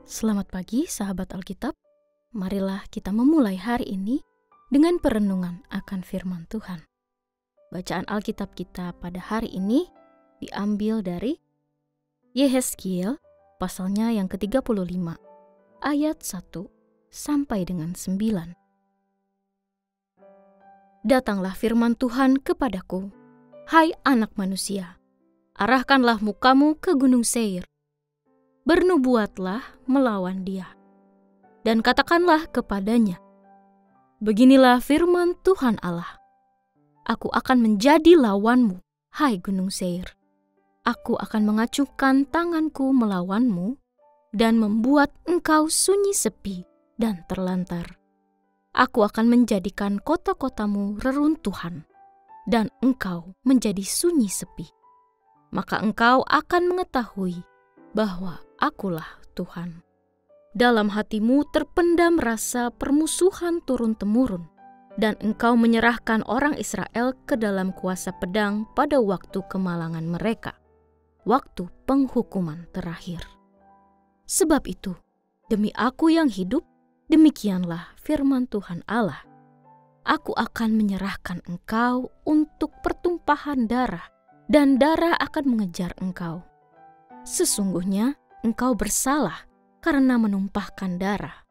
Selamat pagi sahabat Alkitab, marilah kita memulai hari ini dengan perenungan akan firman Tuhan. Bacaan Alkitab kita pada hari ini diambil dari Yehezkiel pasalnya yang ke-35, ayat 1 sampai dengan 9. Datanglah firman Tuhan kepadaku, hai anak manusia, arahkanlah mukamu ke gunung Seir. Bernubuatlah melawan dia, dan katakanlah kepadanya, beginilah firman Tuhan Allah, aku akan menjadi lawanmu, hai gunung Seir. Aku akan mengacungkan tanganku melawanmu, dan membuat engkau sunyi sepi dan terlantar. Aku akan menjadikan kota-kotamu reruntuhan, dan engkau menjadi sunyi sepi. Maka engkau akan mengetahui bahwa akulah Tuhan. Dalam hatimu terpendam rasa permusuhan turun-temurun, dan engkau menyerahkan orang Israel ke dalam kuasa pedang pada waktu kemalangan mereka, waktu penghukuman terakhir. Sebab itu, demi aku yang hidup, demikianlah firman Tuhan Allah, aku akan menyerahkan engkau untuk pertumpahan darah, dan darah akan mengejar engkau. Sesungguhnya engkau bersalah karena menumpahkan darah,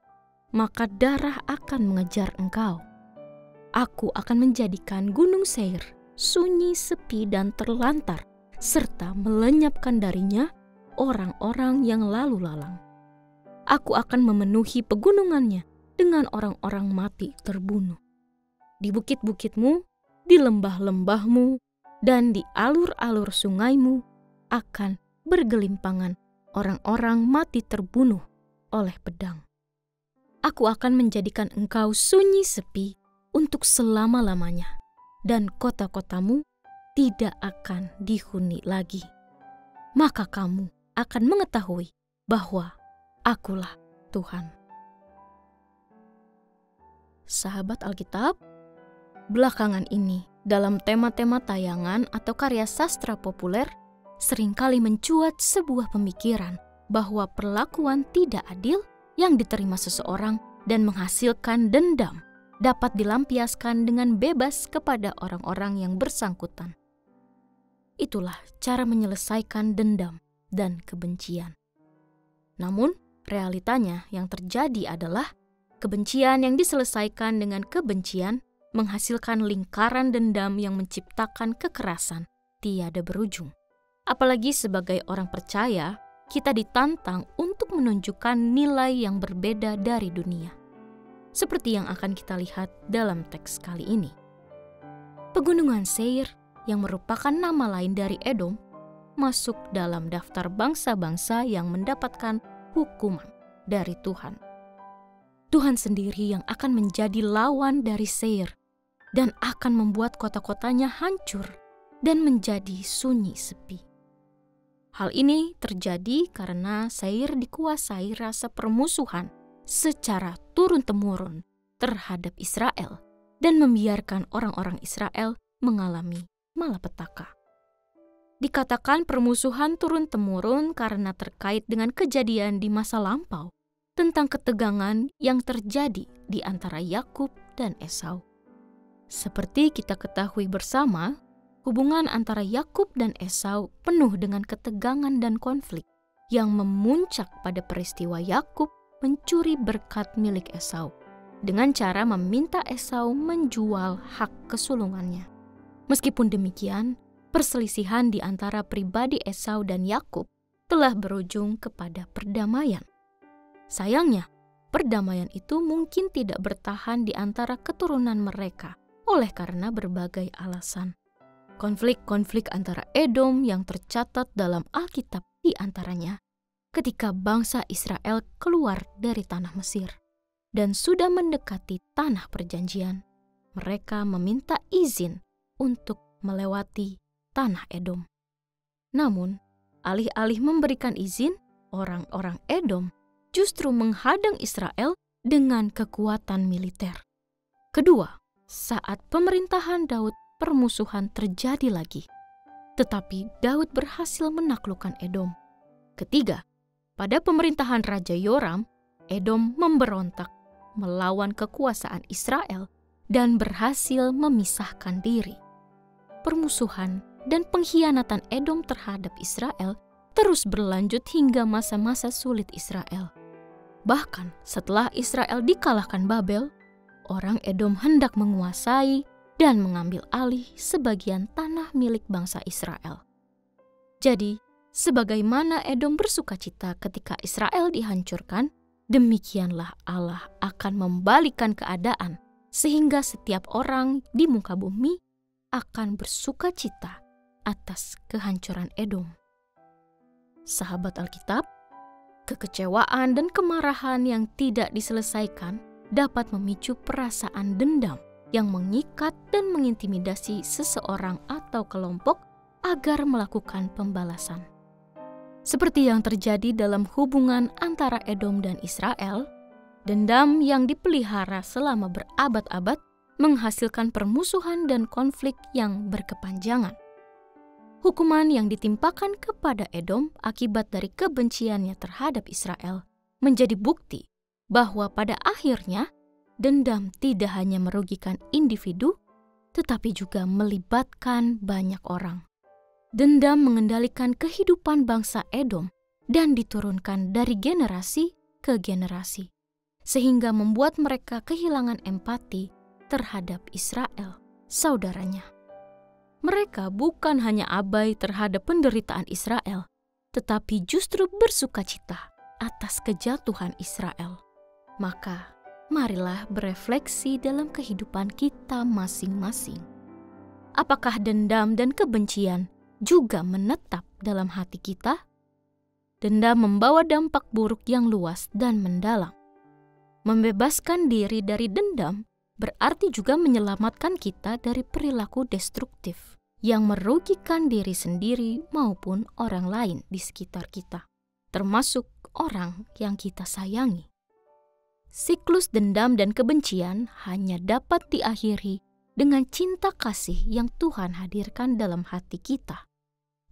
maka darah akan mengejar engkau. Aku akan menjadikan gunung Seir sunyi, sepi, dan terlantar, serta melenyapkan darinya orang-orang yang lalu lalang. Aku akan memenuhi pegunungannya dengan orang-orang mati terbunuh. Di bukit-bukitmu, di lembah-lembahmu, dan di alur-alur sungaimu akan bergelimpangan orang-orang mati terbunuh oleh pedang. Aku akan menjadikan engkau sunyi sepi untuk selama-lamanya, dan kota-kotamu tidak akan dihuni lagi. Maka kamu akan mengetahui bahwa akulah Tuhan. Sahabat Alkitab, belakangan ini dalam tema-tema tayangan atau karya sastra populer seringkali mencuat sebuah pemikiran bahwa perlakuan tidak adil yang diterima seseorang dan menghasilkan dendam dapat dilampiaskan dengan bebas kepada orang-orang yang bersangkutan. Itulah cara menyelesaikan dendam dan kebencian. Namun, realitanya yang terjadi adalah kebencian yang diselesaikan dengan kebencian menghasilkan lingkaran dendam yang menciptakan kekerasan tiada berujung. Apalagi sebagai orang percaya, kita ditantang untuk menunjukkan nilai yang berbeda dari dunia. Seperti yang akan kita lihat dalam teks kali ini. Pegunungan Seir, yang merupakan nama lain dari Edom, masuk dalam daftar bangsa-bangsa yang mendapatkan hukuman dari Tuhan. Tuhan sendiri yang akan menjadi lawan dari Seir dan akan membuat kota-kotanya hancur dan menjadi sunyi sepi. Hal ini terjadi karena Seir dikuasai rasa permusuhan secara turun-temurun terhadap Israel dan membiarkan orang-orang Israel mengalami malapetaka. Dikatakan permusuhan turun-temurun karena terkait dengan kejadian di masa lampau tentang ketegangan yang terjadi di antara Yakub dan Esau. Seperti kita ketahui bersama, hubungan antara Yakub dan Esau penuh dengan ketegangan dan konflik yang memuncak pada peristiwa Yakub mencuri berkat milik Esau dengan cara meminta Esau menjual hak kesulungannya. Meskipun demikian, perselisihan di antara pribadi Esau dan Yakub telah berujung kepada perdamaian. Sayangnya, perdamaian itu mungkin tidak bertahan di antara keturunan mereka oleh karena berbagai alasan. Konflik-konflik antara Edom yang tercatat dalam Alkitab di antaranya ketika bangsa Israel keluar dari tanah Mesir dan sudah mendekati tanah perjanjian, mereka meminta izin untuk melewati tanah Edom. Namun, alih-alih memberikan izin, orang-orang Edom justru menghadang Israel dengan kekuatan militer. Kedua, saat pemerintahan Daud, permusuhan terjadi lagi. Tetapi Daud berhasil menaklukkan Edom. Ketiga, Pada pemerintahan Raja Yoram, Edom memberontak melawan kekuasaan Israel dan berhasil memisahkan diri. Permusuhan dan pengkhianatan Edom terhadap Israel terus berlanjut hingga masa-masa sulit Israel. Bahkan setelah Israel dikalahkan Babel, orang Edom hendak menguasai dan mengambil alih sebagian tanah milik bangsa Israel. Jadi, sebagaimana Edom bersukacita ketika Israel dihancurkan, demikianlah Allah akan membalikan keadaan sehingga setiap orang di muka bumi akan bersukacita atas kehancuran Edom. Sahabat Alkitab, kekecewaan dan kemarahan yang tidak diselesaikan dapat memicu perasaan dendam yang mengikat dan mengintimidasi seseorang atau kelompok agar melakukan pembalasan. Seperti yang terjadi dalam hubungan antara Edom dan Israel, dendam yang dipelihara selama berabad-abad menghasilkan permusuhan dan konflik yang berkepanjangan. Hukuman yang ditimpakan kepada Edom akibat dari kebenciannya terhadap Israel menjadi bukti bahwa pada akhirnya dendam tidak hanya merugikan individu, tetapi juga melibatkan banyak orang. Dendam mengendalikan kehidupan bangsa Edom dan diturunkan dari generasi ke generasi, sehingga membuat mereka kehilangan empati terhadap Israel, saudaranya. Mereka bukan hanya abai terhadap penderitaan Israel, tetapi justru bersukacita atas kejatuhan Israel. Maka, marilah berefleksi dalam kehidupan kita masing-masing. Apakah dendam dan kebencian juga menetap dalam hati kita? Dendam membawa dampak buruk yang luas dan mendalam. Membebaskan diri dari dendam berarti juga menyelamatkan kita dari perilaku destruktif yang merugikan diri sendiri maupun orang lain di sekitar kita, termasuk orang yang kita sayangi. Siklus dendam dan kebencian hanya dapat diakhiri dengan cinta kasih yang Tuhan hadirkan dalam hati kita.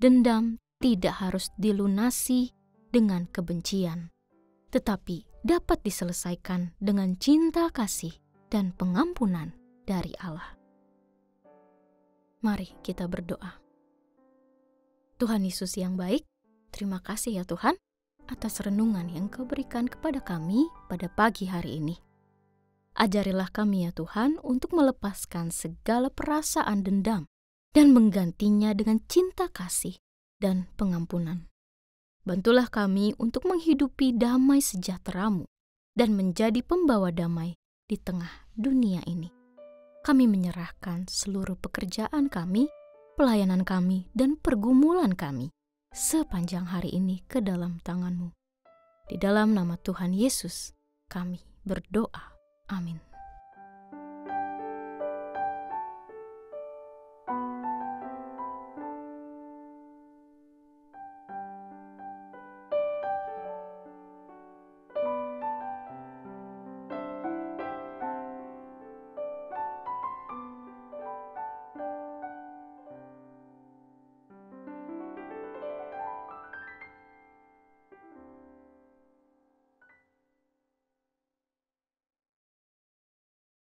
Dendam tidak harus dilunasi dengan kebencian, tetapi dapat diselesaikan dengan cinta kasih dan pengampunan dari Allah. Mari kita berdoa. Tuhan Yesus yang baik, terima kasih ya Tuhan atas renungan yang Kau berikan kepada kami pada pagi hari ini. Ajarilah kami ya Tuhan untuk melepaskan segala perasaan dendam dan menggantinya dengan cinta kasih dan pengampunan. Bantulah kami untuk menghidupi damai sejahtera-Mu dan menjadi pembawa damai di tengah dunia ini. Kami menyerahkan seluruh pekerjaan kami, pelayanan kami, dan pergumulan kami sepanjang hari ini ke dalam tangan-Mu. Di dalam nama Tuhan Yesus, kami berdoa. Amin.